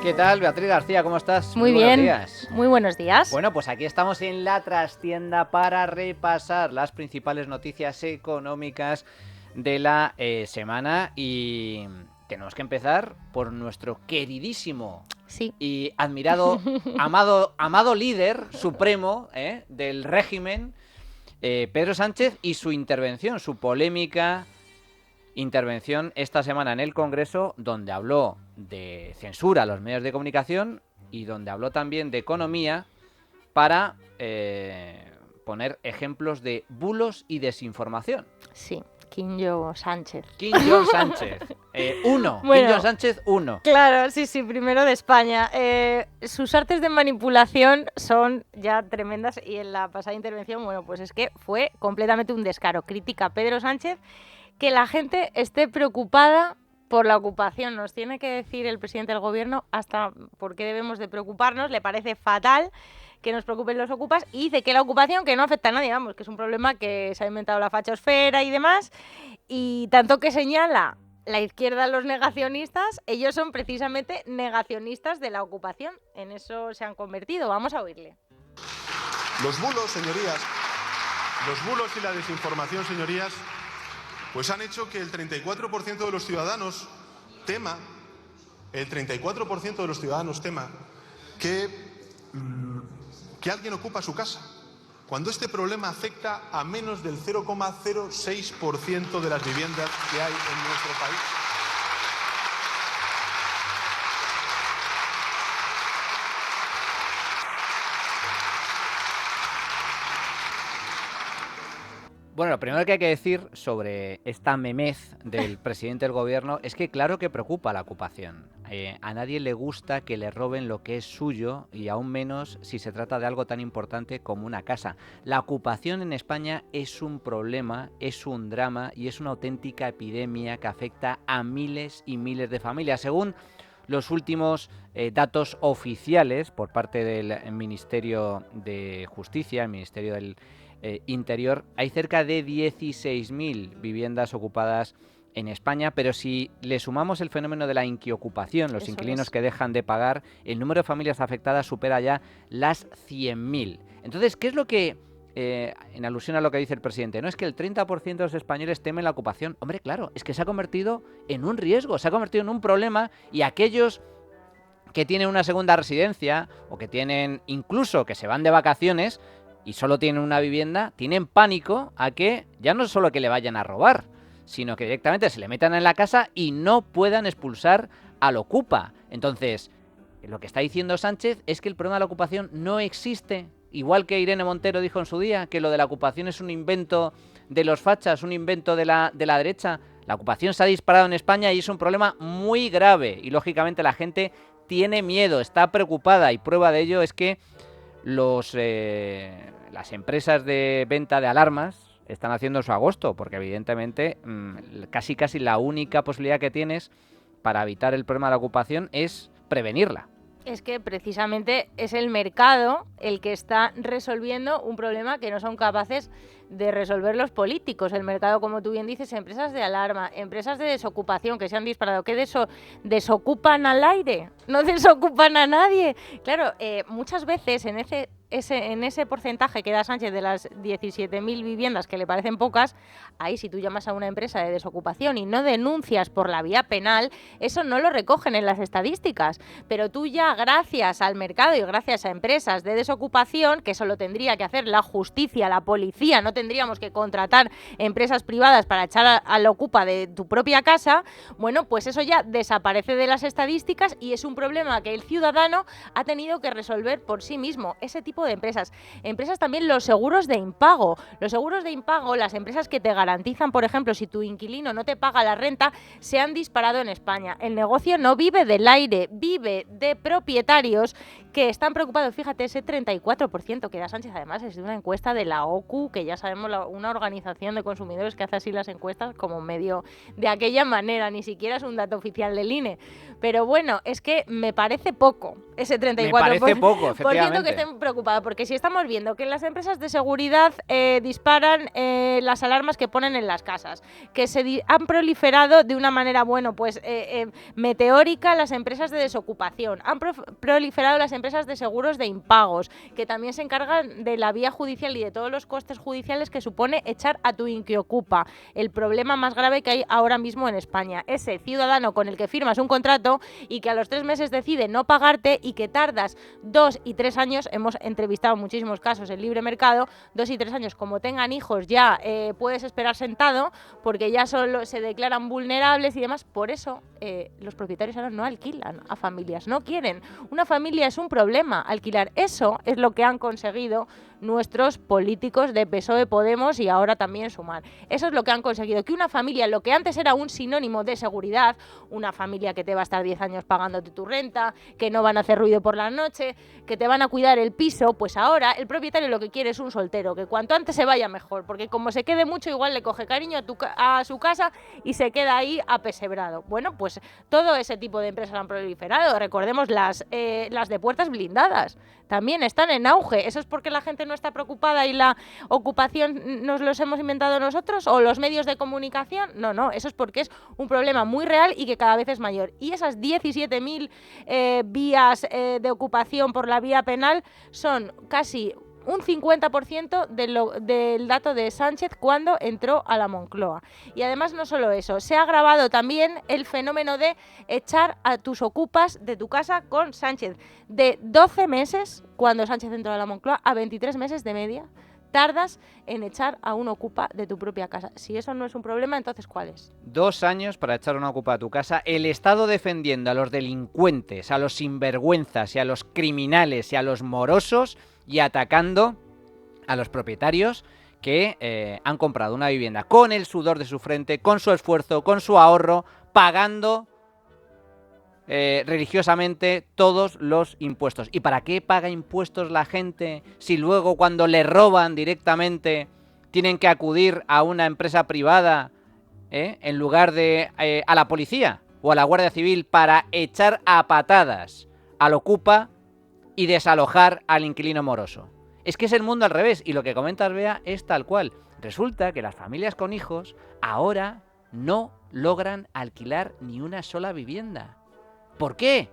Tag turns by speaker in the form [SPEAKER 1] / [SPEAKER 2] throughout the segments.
[SPEAKER 1] ¿Qué tal, Beatriz García? ¿Cómo estás?
[SPEAKER 2] Muy
[SPEAKER 1] buenos
[SPEAKER 2] bien,
[SPEAKER 1] días.
[SPEAKER 2] muy buenos días.
[SPEAKER 1] Bueno, pues aquí estamos en la trastienda para repasar las principales noticias económicas de la semana y tenemos que empezar por nuestro queridísimo y admirado, amado líder supremo del régimen, Pedro Sánchez, y su intervención, su polémica intervención esta semana en el Congreso, donde habló de censura a los medios de comunicación y donde habló también de economía para poner ejemplos de bulos y desinformación.
[SPEAKER 2] Sí, Quinjo Sánchez.
[SPEAKER 1] Quinjo Sánchez. Bueno, Quinjo Sánchez 1.
[SPEAKER 2] Claro, sí, primero de España. Sus artes de manipulación son ya tremendas y en la pasada intervención, bueno, pues es que fue completamente un descaro. Critica a Pedro Sánchez que la gente esté preocupada por la ocupación. Nos tiene que decir el presidente del gobierno hasta por qué debemos de preocuparnos. Le parece fatal que nos preocupen los ocupas y dice que la ocupación que no afecta a nadie, vamos, que es un problema que se ha inventado la fachosfera y demás. Y tanto que señala la izquierda, los negacionistas, ellos son precisamente negacionistas de la ocupación. En eso se han convertido. Vamos a oírle.
[SPEAKER 3] Los bulos, señorías, los bulos y la desinformación, señorías, pues han hecho que el 34% de los ciudadanos tema, que alguien ocupa su casa, cuando este problema afecta a menos del 0,06% de las viviendas que hay en nuestro país.
[SPEAKER 1] Bueno, lo primero que hay que decir sobre esta memez del presidente del gobierno es que claro que preocupa la ocupación. A nadie le gusta que le roben lo que es suyo y aún menos si se trata de algo tan importante como una casa. La ocupación en España es un problema, es un drama y es una auténtica epidemia que afecta a miles y miles de familias. Según los últimos datos oficiales por parte del Ministerio de Justicia, el Ministerio del Interior, hay cerca de 16.000 viviendas ocupadas en España, pero si le sumamos el fenómeno de la inquiocupación, los inquilinos que dejan de pagar, el número de familias afectadas supera ya las 100.000. Entonces, ¿qué es lo que, en alusión a lo que dice el presidente, no es que el 30% de los españoles temen la ocupación? Hombre, claro, es que se ha convertido en un riesgo, se ha convertido en un problema y aquellos que tienen una segunda residencia o que tienen incluso que se van de vacaciones y solo tienen una vivienda, tienen pánico a que ya no solo que le vayan a robar, sino que directamente se le metan en la casa y no puedan expulsar al ocupa. Entonces, lo que está diciendo Sánchez es que el problema de la ocupación no existe, igual que Irene Montero dijo en su día, que lo de la ocupación es un invento de los fachas, un invento de la derecha. La ocupación se ha disparado en España y es un problema muy grave y lógicamente la gente tiene miedo, está preocupada y prueba de ello es que las empresas de venta de alarmas están haciendo su agosto, porque evidentemente casi la única posibilidad que tienes para evitar el problema de la ocupación es prevenirla.
[SPEAKER 2] Es que precisamente es el mercado el que está resolviendo un problema que no son capaces de resolver los políticos. El mercado, como tú bien dices, empresas de alarma, empresas de desocupación que se han disparado. ¿Qué desocupan al aire? No desocupan a nadie. Claro, muchas veces en ese porcentaje que da Sánchez de las 17.000 viviendas que le parecen pocas, ahí si tú llamas a una empresa de desocupación y no denuncias por la vía penal, eso no lo recogen en las estadísticas. Pero tú ya, gracias al mercado y gracias a empresas de desocupación, que eso lo tendría que hacer la justicia, la policía, no tendríamos que contratar empresas privadas para echar al ocupa de tu propia casa, bueno, pues eso ya desaparece de las estadísticas y es un problema que el ciudadano ha tenido que resolver por sí mismo. Ese tipo de empresas. Empresas también los seguros de impago. Los seguros de impago, las empresas que te garantizan, por ejemplo, si tu inquilino no te paga la renta, se han disparado en España. El negocio no vive del aire, vive de propietarios que están preocupados. Fíjate, ese 34% que da Sánchez, además, es de una encuesta de la OCU, que ya sabemos, una organización de consumidores que hace así las encuestas como medio de aquella manera, ni siquiera es un dato oficial del INE. Pero bueno, es que me parece poco ese 34%.
[SPEAKER 1] Me parece poco, efectivamente.
[SPEAKER 2] Que estén preocupados, porque si estamos viendo que las empresas de seguridad disparan las alarmas que ponen en las casas, que han proliferado de una manera, bueno, pues meteórica las empresas de desocupación, han proliferado las empresas de seguros de impagos, que también se encargan de la vía judicial y de todos los costes judiciales que supone echar a tu inquiocupa, el problema más grave que hay ahora mismo en España. Ese ciudadano con el que firmas un contrato y que a los 3 meses decide no pagarte y que tardas 2 y 3 años, hemos entrevistado muchísimos casos en libre mercado, 2 y 3 años, como tengan hijos ya puedes esperar sentado porque ya solo se declaran vulnerables y demás. Por eso los propietarios ahora no alquilan a familias, no quieren. Una familia es un problema, alquilar. Eso es lo que han conseguido nuestros políticos de PSOE, Podemos y ahora también Sumar. Eso es lo que han conseguido, que una familia, lo que antes era un sinónimo de seguridad, una familia que te va a estar 10 años pagándote tu renta, que no van a hacer ruido por la noche, que te van a cuidar el piso, pues ahora el propietario lo que quiere es un soltero, que cuanto antes se vaya mejor, porque como se quede mucho igual le coge cariño a su casa y se queda ahí apesebrado. Bueno, pues todo ese tipo de empresas han proliferado. Recordemos las de puertas blindadas, también están en auge. ¿Eso es porque la gente no está preocupada y la ocupación nos los hemos inventado nosotros o los medios de comunicación? No, eso es porque es un problema muy real y que cada vez es mayor. Y esas 17.000 vías de ocupación por la vía penal son casi un 50% del dato de Sánchez cuando entró a la Moncloa. Y además no solo eso, se ha agravado también el fenómeno de echar a tus ocupas de tu casa con Sánchez. De 12 meses, cuando Sánchez entró a la Moncloa, a 23 meses de media, tardas en echar a un ocupa de tu propia casa. Si eso no es un problema, entonces ¿cuál es?
[SPEAKER 1] 2 años para echar a un ocupa a tu casa. El Estado defendiendo a los delincuentes, a los sinvergüenzas y a los criminales y a los morosos y atacando a los propietarios que han comprado una vivienda con el sudor de su frente, con su esfuerzo, con su ahorro, pagando religiosamente todos los impuestos. ¿Y para qué paga impuestos la gente si luego cuando le roban directamente tienen que acudir a una empresa privada en lugar de a la policía o a la Guardia Civil para echar a patadas al ocupa y desalojar al inquilino moroso? Es que es el mundo al revés, y lo que comentas, Bea, es tal cual. Resulta que las familias con hijos ahora no logran alquilar ni una sola vivienda. ¿Por qué?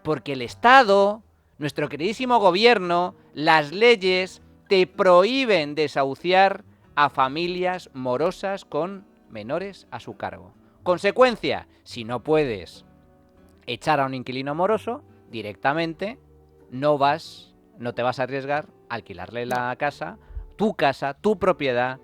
[SPEAKER 1] Porque el Estado, nuestro queridísimo gobierno, las leyes te prohíben desahuciar a familias morosas con menores a su cargo. Consecuencia, si no puedes echar a un inquilino moroso, directamente no te vas a arriesgar a alquilarle la casa, tu propiedad,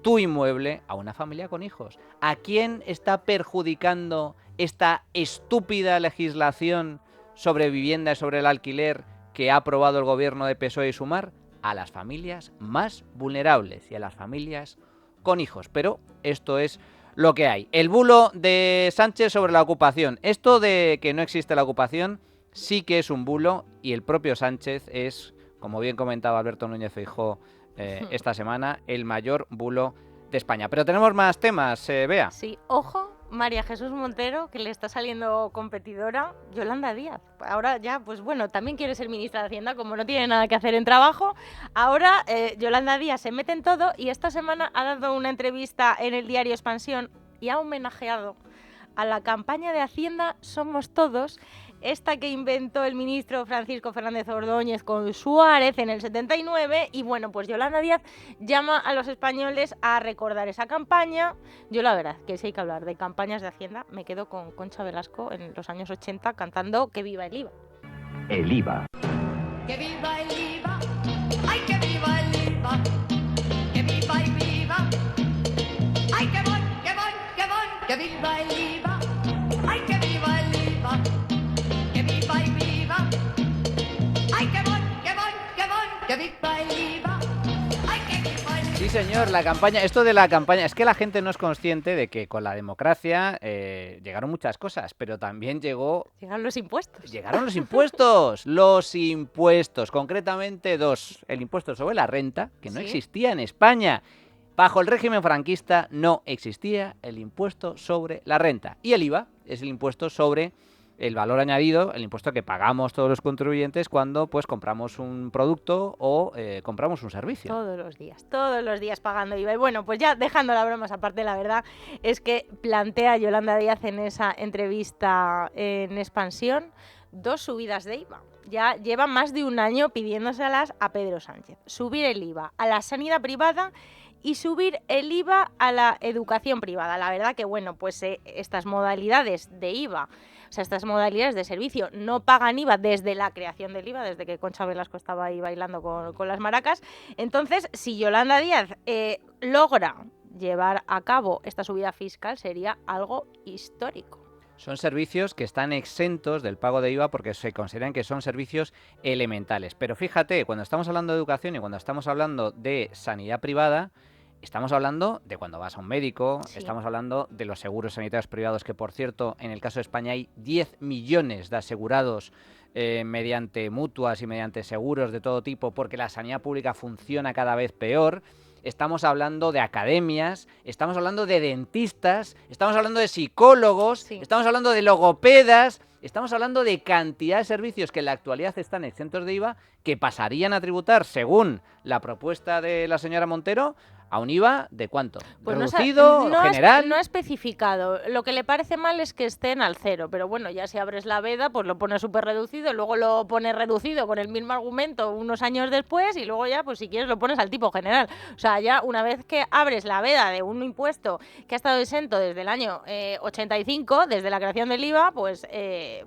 [SPEAKER 1] tu inmueble a una familia con hijos. ¿A quién está perjudicando esta estúpida legislación sobre vivienda y sobre el alquiler que ha aprobado el gobierno de PSOE y Sumar? A las familias más vulnerables y a las familias con hijos. Pero esto es lo que hay. El bulo de Sánchez sobre la ocupación. Esto de que no existe la ocupación sí que es un bulo, y el propio Sánchez es, como bien comentaba Alberto Núñez Feijóo esta semana, el mayor bulo de España. Pero tenemos más temas, Bea.
[SPEAKER 2] Sí, ojo, María Jesús Montero, que le está saliendo competidora, Yolanda Díaz. Ahora ya, pues bueno, también quiere ser ministra de Hacienda, como no tiene nada que hacer en trabajo. Ahora Yolanda Díaz se mete en todo y esta semana ha dado una entrevista en el diario Expansión y ha homenajeado a la campaña de Hacienda Somos Todos, esta que inventó el ministro Francisco Fernández Ordóñez con Suárez en el 79, y bueno, pues Yolanda Díaz llama a los españoles a recordar esa campaña. Yo la verdad que si hay que hablar de campañas de Hacienda, me quedo con Concha Velasco en los años 80 cantando Que viva el IVA.
[SPEAKER 4] El IVA.
[SPEAKER 5] Que viva el IVA, ay que viva el IVA, que viva y viva, ay que voy, que voy, que voy, que viva el IVA, ay que viva el IVA, que viva y viva, ay que voy, que voy, que voy, que viva el IVA, ay que viva el IVA.
[SPEAKER 1] Sí, señor, la campaña, esto de la campaña, es que la gente no es consciente de que con la democracia llegaron muchas cosas, pero también
[SPEAKER 2] Llegaron los impuestos.
[SPEAKER 1] llegaron los impuestos, concretamente 2. El impuesto sobre la renta, que no
[SPEAKER 2] Sí.
[SPEAKER 1] existía en España. Bajo el régimen franquista no existía el impuesto sobre la renta. Y el IVA es el impuesto sobre el valor añadido, el impuesto que pagamos todos los contribuyentes cuando pues compramos un producto o compramos un servicio.
[SPEAKER 2] Todos los días pagando IVA. Y bueno, pues ya dejando las bromas aparte, la verdad es que plantea Yolanda Díaz en esa entrevista en Expansión 2 subidas de IVA. Ya lleva más de un año pidiéndoselas a Pedro Sánchez. Subir el IVA a la sanidad privada y subir el IVA a la educación privada. La verdad que, bueno, pues estas modalidades de IVA, o sea, estas modalidades de servicio no pagan IVA desde la creación del IVA, desde que Concha Velasco estaba ahí bailando con las maracas. Entonces, si Yolanda Díaz logra llevar a cabo esta subida fiscal, sería algo histórico.
[SPEAKER 1] Son servicios que están exentos del pago de IVA porque se consideran que son servicios elementales. Pero fíjate, cuando estamos hablando de educación y cuando estamos hablando de sanidad privada, estamos hablando de cuando vas a un médico,
[SPEAKER 2] Sí.
[SPEAKER 1] Estamos hablando de los seguros sanitarios privados, que por cierto, en el caso de España hay 10 millones de asegurados mediante mutuas y mediante seguros de todo tipo, porque la sanidad pública funciona cada vez peor. Estamos hablando de academias, estamos hablando de dentistas, estamos hablando de psicólogos,
[SPEAKER 2] Sí.
[SPEAKER 1] estamos hablando de logopedas, estamos hablando de cantidad de servicios que en la actualidad están exentos de IVA, que pasarían a tributar, según la propuesta de la señora Montero, a un IVA ¿de cuánto?
[SPEAKER 2] Pues
[SPEAKER 1] ¿Reducido? ¿General?
[SPEAKER 2] No ha especificado. Lo que le parece mal es que estén al cero, pero bueno, ya si abres la veda, pues lo pones súper reducido, luego lo pones reducido con el mismo argumento unos años después y luego ya, pues si quieres, lo pones al tipo general. O sea, ya una vez que abres la veda de un impuesto que ha estado exento desde el año 85, desde la creación del IVA, pues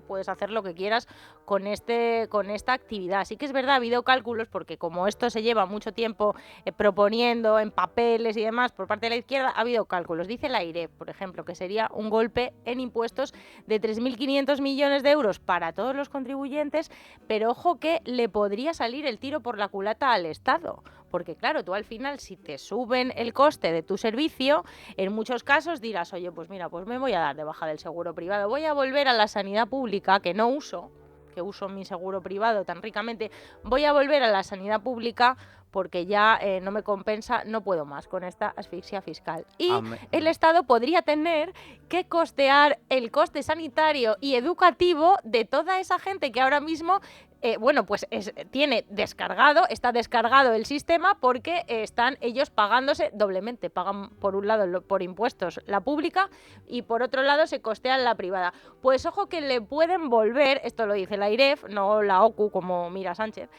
[SPEAKER 2] puedes hacer lo que quieras con esta actividad. Sí que es verdad, ha habido cálculos, porque como esto se lleva mucho tiempo proponiendo en papeles y demás por parte de la izquierda, ha habido cálculos. Dice la AIREF, por ejemplo, que sería un golpe en impuestos de 3.500 millones de euros para todos los contribuyentes, pero ojo que le podría salir el tiro por la culata al Estado. Porque claro, tú al final, si te suben el coste de tu servicio, en muchos casos dirás, oye, pues mira, pues me voy a dar de baja del seguro privado, voy a volver a la sanidad pública, que no uso, que uso mi seguro privado tan ricamente, voy a volver a la sanidad pública porque ya no me compensa, no puedo más con esta asfixia fiscal. Y el Estado podría tener que costear el coste sanitario y educativo de toda esa gente que ahora mismo está descargado el sistema porque están ellos pagándose doblemente. Pagan por un lado por impuestos la pública y por otro lado se costean la privada. Pues ojo que le pueden volver, esto lo dice la AIREF, no la OCU como mira Sánchez,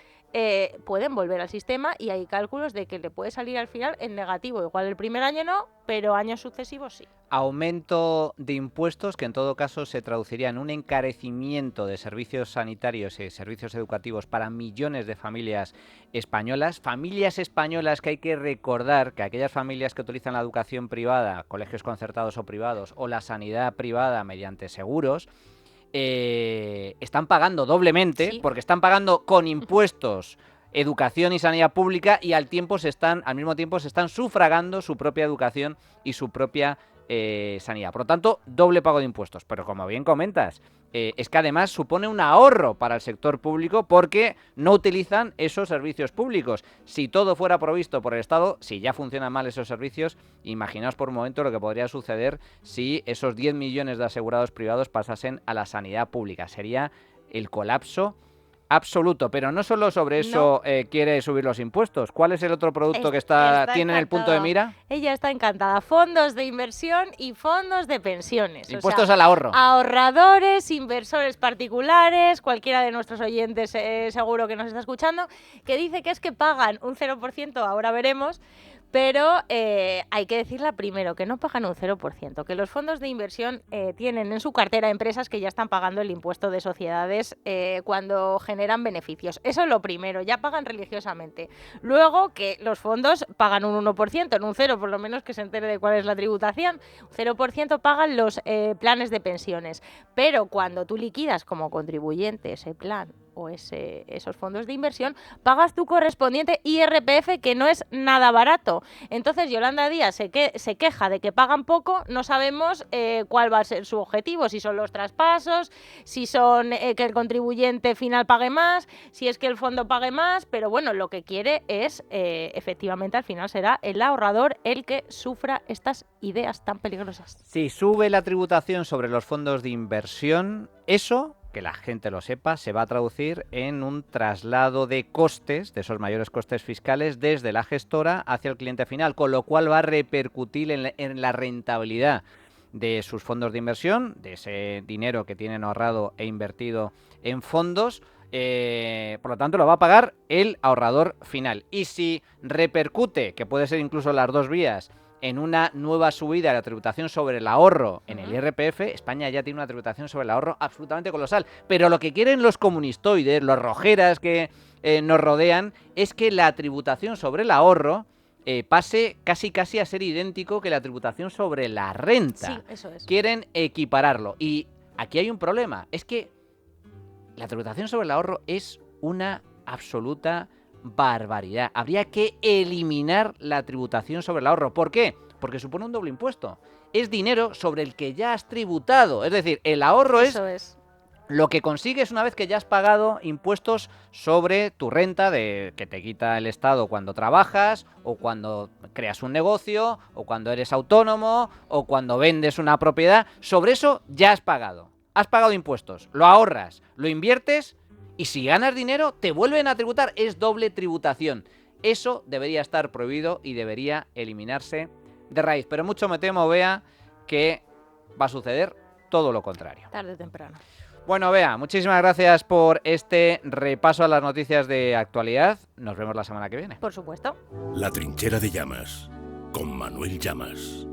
[SPEAKER 2] pueden volver al sistema y hay cálculos de que le puede salir al final en negativo. Igual el primer año no, pero años sucesivos sí.
[SPEAKER 1] Aumento de impuestos que en todo caso se traduciría en un encarecimiento de servicios sanitarios y servicios educativos para millones de familias españolas que hay que recordar que aquellas familias que utilizan la educación privada, colegios concertados o privados, o la sanidad privada mediante seguros, están pagando doblemente,
[SPEAKER 2] Sí.
[SPEAKER 1] porque están pagando con impuestos educación y sanidad pública y al mismo tiempo se están sufragando su propia educación y su propia sanidad. Por lo tanto, doble pago de impuestos. Pero como bien comentas, es que además supone un ahorro para el sector público porque no utilizan esos servicios públicos. Si todo fuera provisto por el Estado, si ya funcionan mal esos servicios, imaginaos por un momento lo que podría suceder si esos 10 millones de asegurados privados pasasen a la sanidad pública. Sería el colapso absoluto, pero no solo sobre eso quiere subir los impuestos. ¿Cuál es el otro producto que tiene en el punto de mira?
[SPEAKER 2] Ella está encantada. Fondos de inversión y fondos de pensiones.
[SPEAKER 1] Impuestos al ahorro.
[SPEAKER 2] Ahorradores, inversores particulares, cualquiera de nuestros oyentes seguro que nos está escuchando, que dice que es que pagan un 0%, ahora veremos, pero hay que decirla primero, que no pagan un 0%, que los fondos de inversión tienen en su cartera empresas que ya están pagando el impuesto de sociedades cuando generan beneficios. Eso es lo primero, ya pagan religiosamente. Luego que los fondos pagan un 1%, en un 0% por lo menos que se entere de cuál es la tributación. Un 0% pagan los planes de pensiones, pero cuando tú liquidas como contribuyente ese plan o esos fondos de inversión, pagas tu correspondiente IRPF, que no es nada barato. Entonces Yolanda Díaz se queja de que pagan poco, no sabemos cuál va a ser su objetivo, si son los traspasos, si son que el contribuyente final pague más, si es que el fondo pague más, pero bueno, lo que quiere es, efectivamente, al final será el ahorrador el que sufra estas ideas tan peligrosas.
[SPEAKER 1] Si sube la tributación sobre los fondos de inversión, eso, que la gente lo sepa, se va a traducir en un traslado de costes, de esos mayores costes fiscales, desde la gestora hacia el cliente final, con lo cual va a repercutir en la rentabilidad de sus fondos de inversión, de ese dinero que tienen ahorrado e invertido en fondos. Por lo tanto, lo va a pagar el ahorrador final. Y si repercute, que puede ser incluso las dos vías, en una nueva subida de la tributación sobre el ahorro en el IRPF, España ya tiene una tributación sobre el ahorro absolutamente colosal. Pero lo que quieren los comunistoides, los rojeras que nos rodean, es que la tributación sobre el ahorro pase casi a ser idéntico que la tributación sobre la renta.
[SPEAKER 2] Sí, eso es.
[SPEAKER 1] Quieren equipararlo. Y aquí hay un problema, es que la tributación sobre el ahorro es una absoluta barbaridad. Habría que eliminar la tributación sobre el ahorro. ¿Por qué? Porque supone un doble impuesto. Es dinero sobre el que ya has tributado. Es decir, el ahorro es lo que consigues una vez que ya has pagado impuestos sobre tu renta que te quita el Estado cuando trabajas, o cuando creas un negocio, o cuando eres autónomo, o cuando vendes una propiedad. Sobre eso ya has pagado. Has pagado impuestos, lo ahorras, lo inviertes, y si ganas dinero te vuelven a tributar. Es doble tributación. Eso debería estar prohibido y debería eliminarse de raíz. Pero mucho me temo, Bea, que va a suceder todo lo contrario.
[SPEAKER 2] Tarde o temprano.
[SPEAKER 1] Bueno, Bea, muchísimas gracias por este repaso a las noticias de actualidad. Nos vemos la semana que viene.
[SPEAKER 2] Por supuesto.
[SPEAKER 4] La Trinchera de Llamas, con Manuel Llamas.